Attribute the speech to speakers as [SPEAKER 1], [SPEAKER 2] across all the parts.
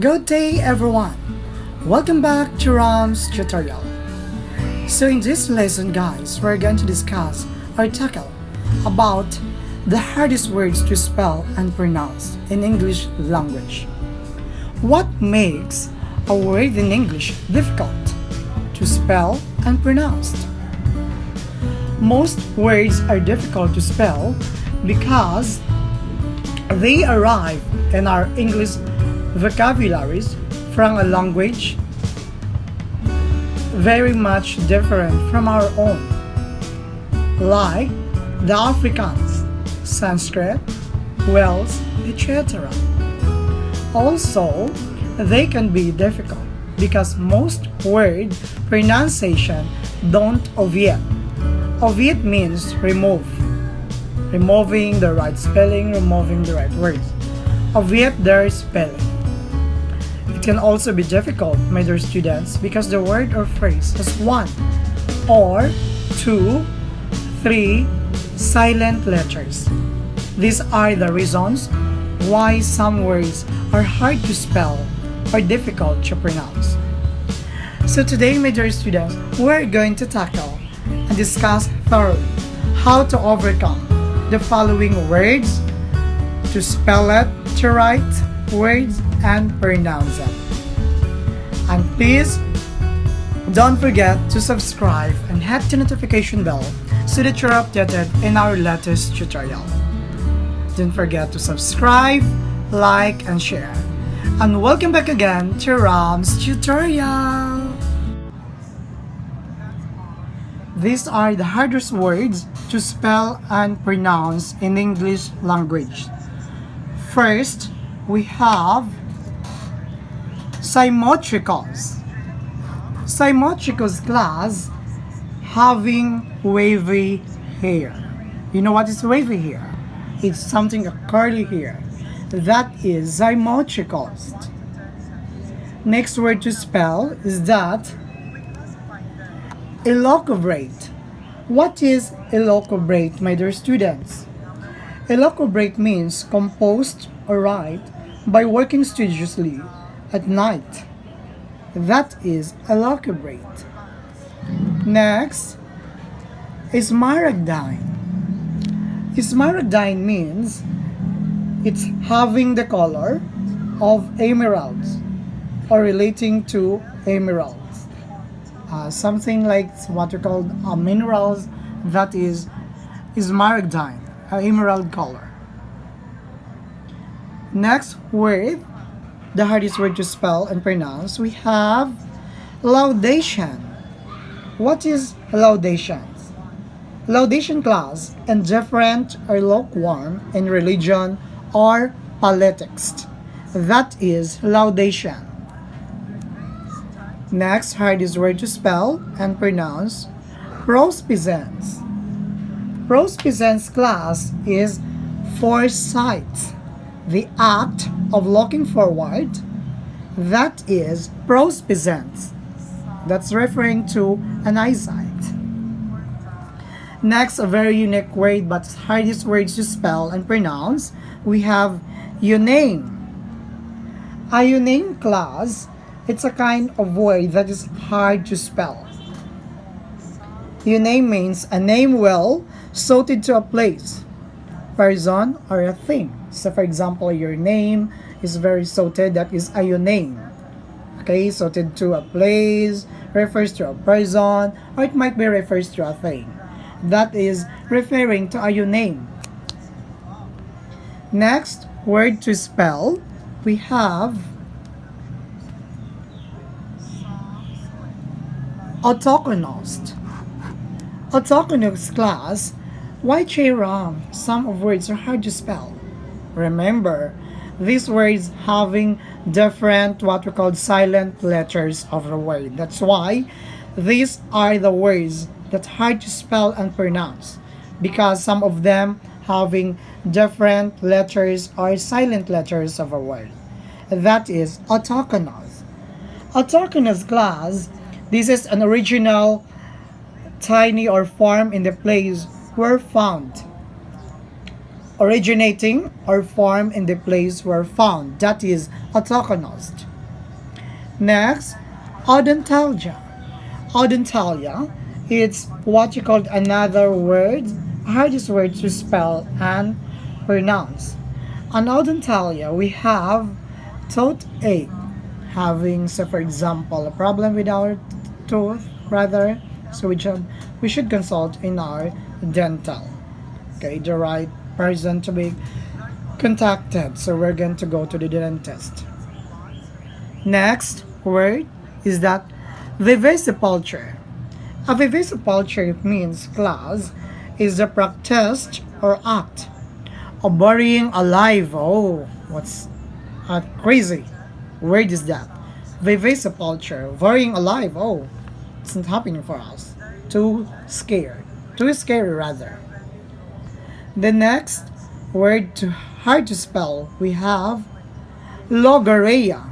[SPEAKER 1] Good day everyone! Welcome back to Ramz tutorial. So in this lesson guys, we're going to discuss or tackle about the hardest words to spell and pronounce in English language. What makes a word in English difficult to spell and pronounce? Most words are difficult to spell because they arrive in our English vocabularies from a language very much different from our own, like the Afrikaans, Sanskrit, Welsh, etc. Also, they can be difficult because most word pronunciation don't obviate. Obviate means remove, removing the right spelling, removing the right words. Obviate their spelling. It can also be difficult, my dear students, because the word or phrase has one or two, three silent letters. These are the reasons why some words are hard to spell or difficult to pronounce. So today, my dear students, we're going to tackle and discuss thoroughly how to overcome the following words, to spell it, to write words, and pronounce them. And please don't forget to subscribe and hit the notification bell so that you're updated in our latest tutorial. Don't forget to subscribe, like, and share. And welcome back again to Ramz tutorial. These are the hardest words to spell and pronounce in English language. First, we have symmetricals. Symmetricals class having wavy hair. You know what is wavy hair? It's something curly hair. That is symmetricals. Next word to spell is that elocubrate. What is elocubrate, my dear students? Elocubrate means composed or write by working studiously at night. That is elocubrate. Next is smaragdine. Smaragdine means it's having the color of emeralds or relating to emeralds. Something like what we call minerals, that is smaragdine, emerald color. Next word, the hardest word to spell and pronounce, we have laudation. What is laudation? Laudation class indifferent or lukewarm in religion or politics. That is laudation. Next hardest word to spell and pronounce, prospicence. Prospicence class is foresight, the act of looking forward. That is prospicence. That's referring to an eyesight. Next, a very unique word but hardest words to spell and pronounce, we have uname. A uname class, it's a kind of word that is hard to spell. Uname means a name well suited to a place, person, or a thing. So for example, your name is very suited, that is a uname. Okay, suited to a place, refers to a person, or it might be refers to a thing. That is referring to a uname. Next word to spell, we have autochthonous. Autochthonous class, why wrong? Some of words are hard to spell. Remember, these words having different what we call silent letters of the word. That's why these are the words that hard to spell and pronounce, because some of them having different letters or silent letters of a word. That is autochthonous. Autochthonous class, this is an original tiny or form in the place where found. Originating or form in the place where found. That is autochthonous. Next, odontalgia. Odontalia, it's what you call another word, hardest word to spell and pronounce. On odontalia, we have toothache, having, so for example, a problem with our tooth, rather, so we should consult in our dental. Okay, the right person to be contacted. So we're going to go to the dentist. Next word is that vivisipulture. A vivisipulture means class is the practice or act of burying alive. Oh, what's a crazy word is that? Vivisipulture, burying alive. Oh, it's not happening for us. Too scared. Too scary rather. The next word to hard to spell we have logorrhea.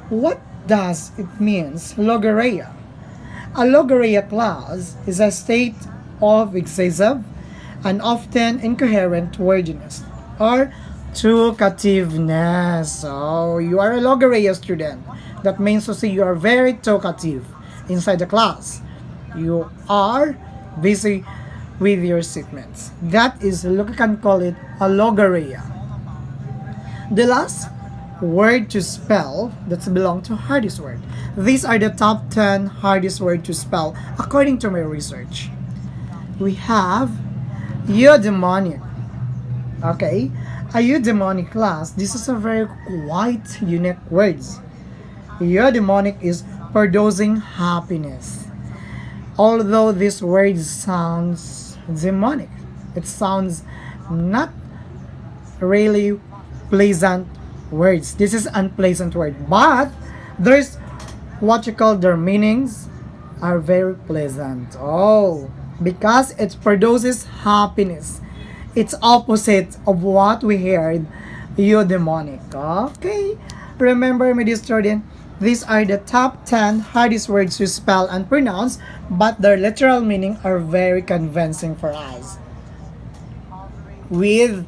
[SPEAKER 1] What does it means logorrhea? A logorrhea class is a state of excessive and often incoherent wordiness or talkativeness. So you are a logorrhea student. That means to say you are very talkative inside the class. You are busy with your statements. That is, look, you can call it a logorrhea. The last word to spell that's belong to hardest word. These are the top 10 hardest word to spell according to my research. We have eudaimonic. Okay, a eudaimonic class. This is a very quite unique words. Eudaimonic is producing happiness. Although this word sounds demonic, it sounds not really pleasant words. This is unpleasant word, but there's what you call their meanings are very pleasant. Oh, because it produces happiness. It's opposite of what we heard eudaimonic. Okay, remember, my dear student, these are the top 10 hardest words to spell and pronounce, but their literal meaning are very convincing for us. With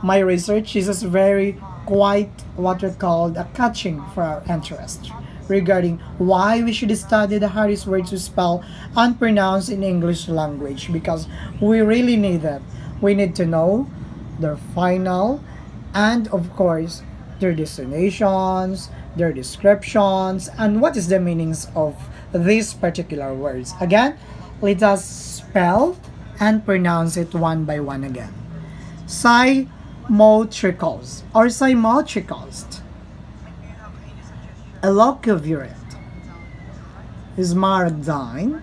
[SPEAKER 1] my research, this is very quite what we called a catching for our interest regarding why we should study the hardest words to spell and pronounce in English language, because we really need that. We need to know their final and of course their destinations, their descriptions, and what is the meanings of these particular words. Again, let us spell and pronounce it one by one again. Cymotricals or cymotricals, elocuvirate, smaragdine,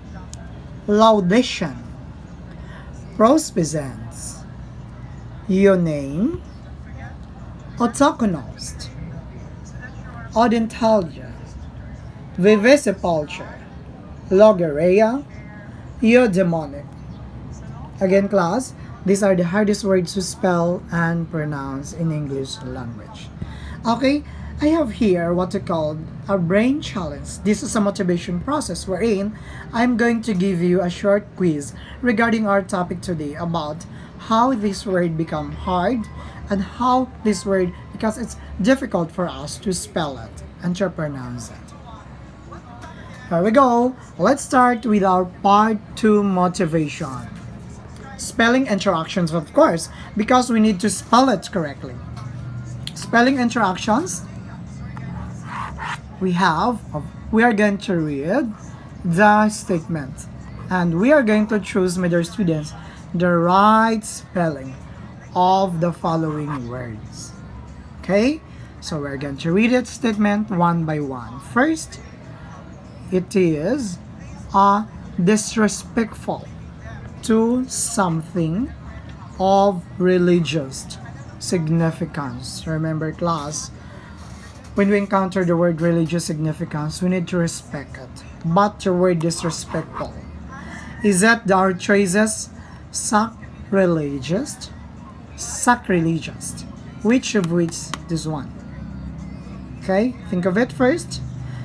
[SPEAKER 1] laudation, prospizens, ionane, autochtonost, odontalgia, vivisipulture, logorrhea, eudaimonic. Again, class, these are the hardest words to spell and pronounce in English language. Okay, I have here what I call a brain challenge. This is a motivation process wherein I'm going to give you a short quiz regarding our topic today about how this word become hard and how this word, because it's difficult for us to spell it and to pronounce it. Here we go. Let's start with our part 2 motivation. Spelling interactions, of course, because we need to spell it correctly. Spelling interactions, we are going to read the statement and we are going to choose, my dear students, the right spelling of the following words. Okay, so we're going to read it statement one by one. First, it is a disrespectful to something of religious significance. Remember, class, when we encounter the word religious significance, we need to respect it. But the word disrespectful, is that our choices sacrilegious? Sacrilegious. Which of which this one? Okay, think of it first.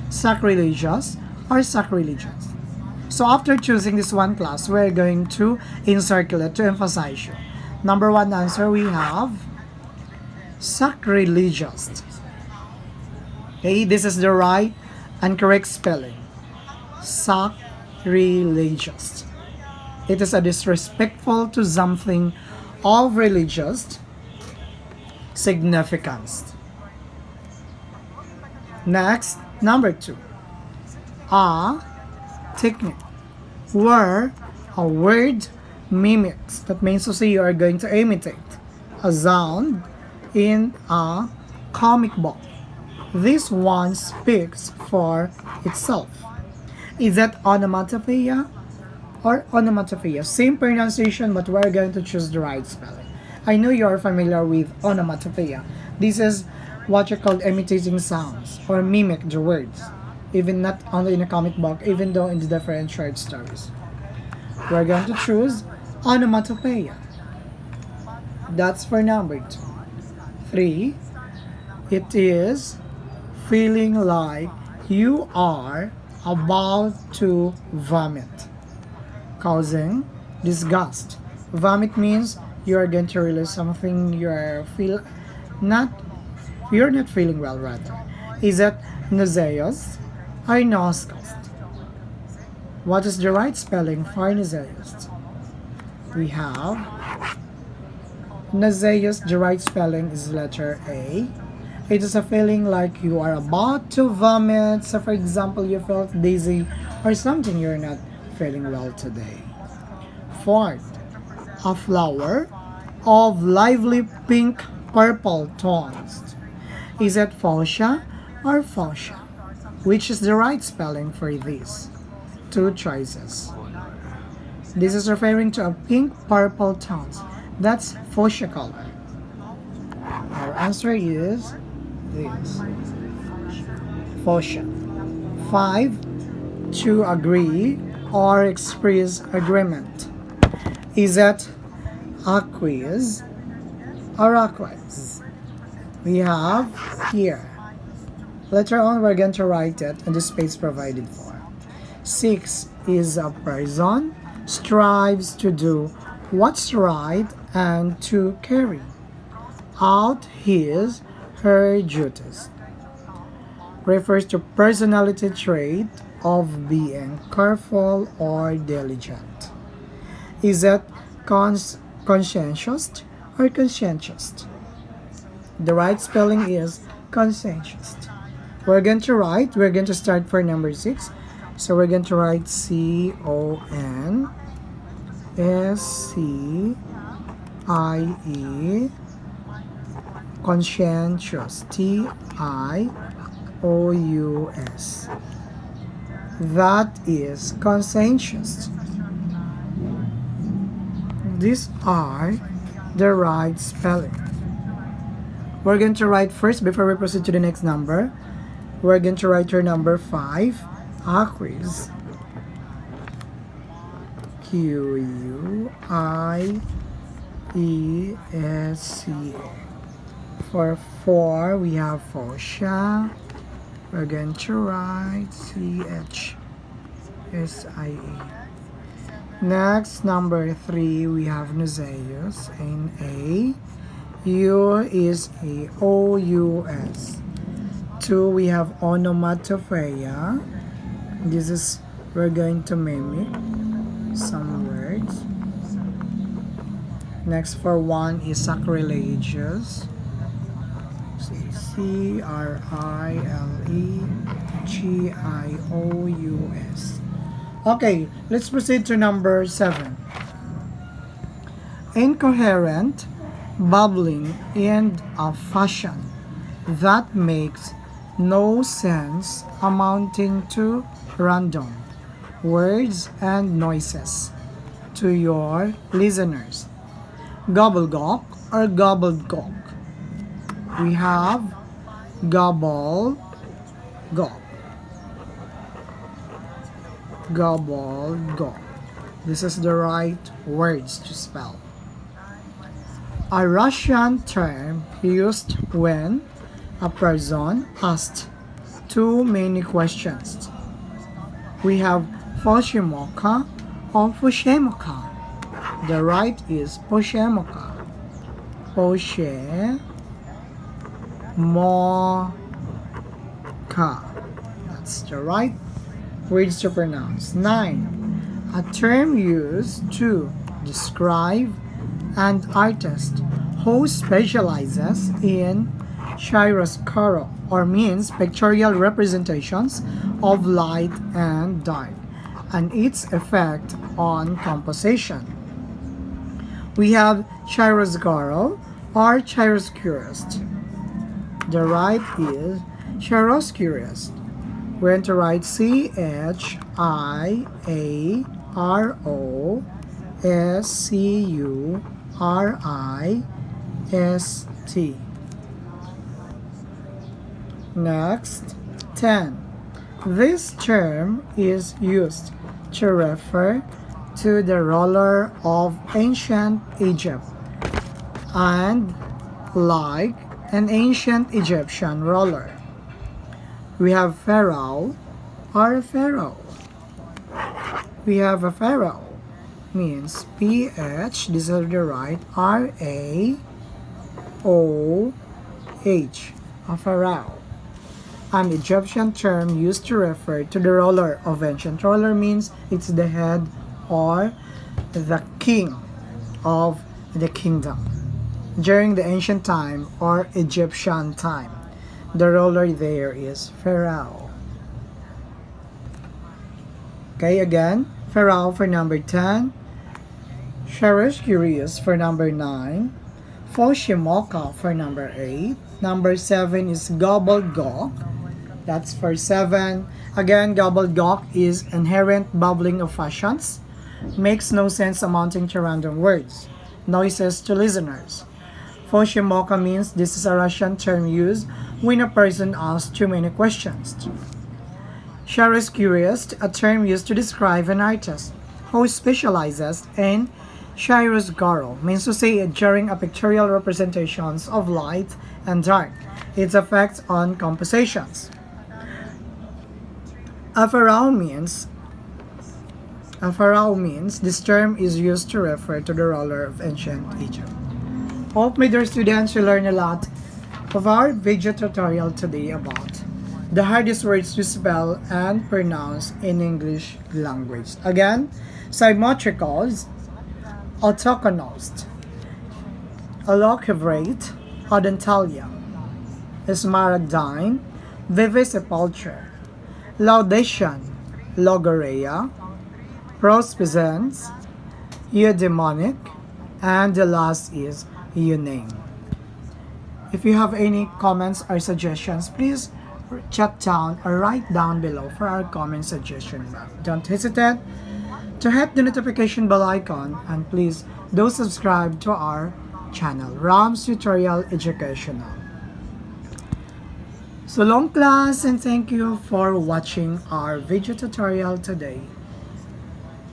[SPEAKER 1] Sacrilegious or sacrilegious. So after choosing this one, class, we're going to encircle it to emphasize you. Number one answer, we have sacrilegious. Okay, this is the right Incorrect spelling. Sacrilegious. It is a disrespectful to something of religious significance. Next, number 2. A technique where a word mimics. That means to say you are going to imitate a sound in a comic book. This one speaks for itself. Is that onomatopoeia or onomatopoeia? Same pronunciation, but we're going to choose the right spelling. I know you are familiar with onomatopoeia. This is what you call imitating sounds or mimic the words, even not only in a comic book, even though in the different short stories. We're going to choose onomatopoeia. That's for number 2. 3. It is feeling like you are about to vomit, causing disgust. Vomit means you are going to release something not you're not feeling well, rather. Is that nauseous or nauseous? What is the right spelling for nauseous? We have nauseous. The right spelling is letter A. It is a feeling like you are about to vomit. So for example, you felt dizzy or something, you're not feeling well today. 4. A flower of lively pink purple tones. Is it fuchsia or fuchsia? Which is the right spelling for these 2 choices? This is referring to a pink purple tones. That's fuchsia color. Our answer is this. Fuchsia. 5. To agree or express agreement. Is it acquiesce or acquiesce? We have here. Later on, we're going to write it in the space provided for. 6 is a person strives to do what's right and to carry out her duties. Refers to personality trait of being careful or diligent. Is it conscientious or conscientious? The right spelling is conscientious. We're going to start for number 6. So we're going to write CONSCIE, conscientious, TIOUS. That is conscientious. These are the right spelling. We're going to write first, before we proceed to the next number, we're going to write your number 5, acquiesce. QUIESCA. For 4, we have fuchsia. We're going to write CHSIA. Next, number 3, we have nauseous, NA. U is AOUS. 2, we have onomatopoeia. This is, we're going to mimic some words. Next, for 1 is sacrilegious. CRILEGIOUS. Okay, let's proceed to number 7. Incoherent, bubbling in a fashion that makes no sense, amounting to random words and noises to your listeners. Gobblegock or gobblegock? We have gobblegock. Gobblegock. This is the right words to spell. A Russian term used when a person asked too many questions. We have Foshemoka or Foshemoka. The right is Foshemoka. Foshemoka. That's the right words to pronounce. 9. A term used to describe an artist who specializes in chiaroscuro, or means pictorial representations of light and dark and its effect on composition. We have chiaroscuro or chiaroscurist. The right is chiaroscurist. We're going to write Chiaroscurist. Next, 10. This term is used to refer to the ruler of ancient Egypt and like an ancient Egyptian ruler. We have pharaoh or a pharaoh. We have a pharaoh means PH, this is the right, RAOH, a pharaoh. An Egyptian term used to refer to the ruler of ancient. Ruler means it's the head or the king of the kingdom. During the ancient time or Egyptian time, the ruler there is pharaoh. Okay, again, pharaoh for number 10, Chiaroscurist for number 9, Foshimoka for number 8, number 7 is gobbledygook. That's for 7. Again, gobbledygook is inherent bubbling of fashions, makes no sense amounting to random words, noises to listeners. Foshimoka means this is a Russian term used when a person asks too many questions. Chiaroscurist, a term used to describe an artist who specializes in chiaroscuro, means to say during a pictorial representations of light and dark, its effects on compositions. A pharaoh means this term is used to refer to the ruler of ancient Egypt. Hope my dear students you learn a lot of our video tutorial today about the hardest words to spell and pronounce in English language. Again, symmetricals, autochthonous, allocabrate, odontalia, smaragdine, vivisipulture, laudation, logorea, prospicens, eudaimonic, and the last is eunaim. If you have any comments or suggestions, please chat down or write down below for our comment suggestion box. Don't hesitate to hit the notification bell icon and please do subscribe to our channel, Ramz Tutorial Educational. So long class, and thank you for watching our video tutorial today.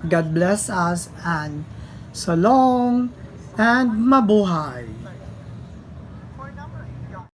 [SPEAKER 1] God bless us and so long and mabuhay!